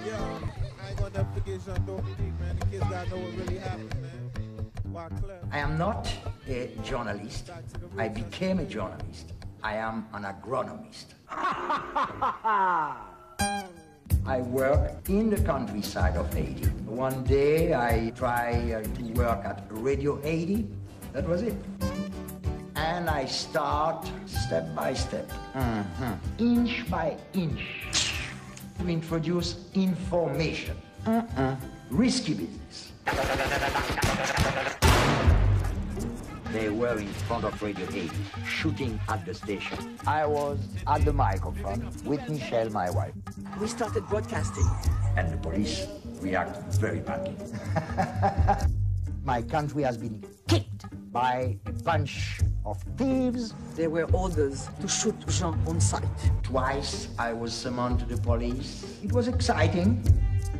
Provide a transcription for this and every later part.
Yo, I ain't gonna never forget Jean Dominique, man. The kids gotta know what really happened, man. I am not a journalist. I became a journalist. I am an agronomist. I work in the countryside of Haiti. One day I tried to work at Radio Haiti. That was it. And I start step by step, inch by inch, to introduce information. Risky business. They were in front of Radio 8, shooting at the station. I was at the microphone with Michelle, my wife. We started broadcasting. And the police reacted very badly. My country has been kicked by a bunch of thieves. There were orders to shoot Jean on sight. Twice I was summoned to the police. It was exciting.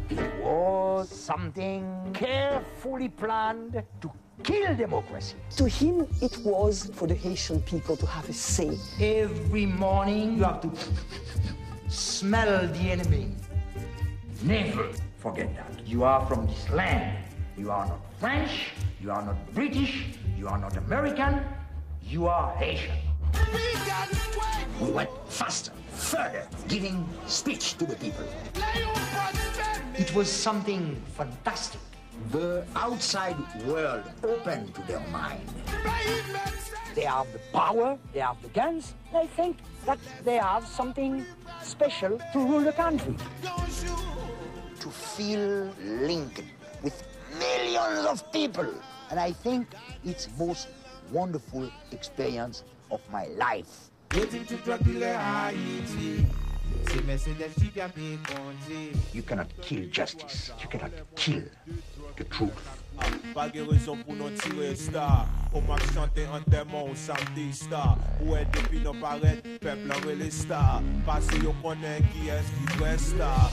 It was something carefully planned to kill democracy. To him, it was for the Haitian people to have a say. Every morning you have to smell the enemy. Never forget that. You are from this land. You are not French, you are not British, you are not American, you are Haitian. We went faster, further, giving speech to the people. It was something fantastic. The outside world opened to their mind. They have the power, they have the guns. They think that they have something special to rule the country. To feel linked with millions of people. And I think it's the most wonderful experience of my life. You cannot kill justice. You cannot kill the truth. Pas de raison pour nous tirer star. On m'a chanté en démon samedi star. Où est depuis nos paraître, peuple en relais star. Parce qu'on connaît qui est-ce qui reste star.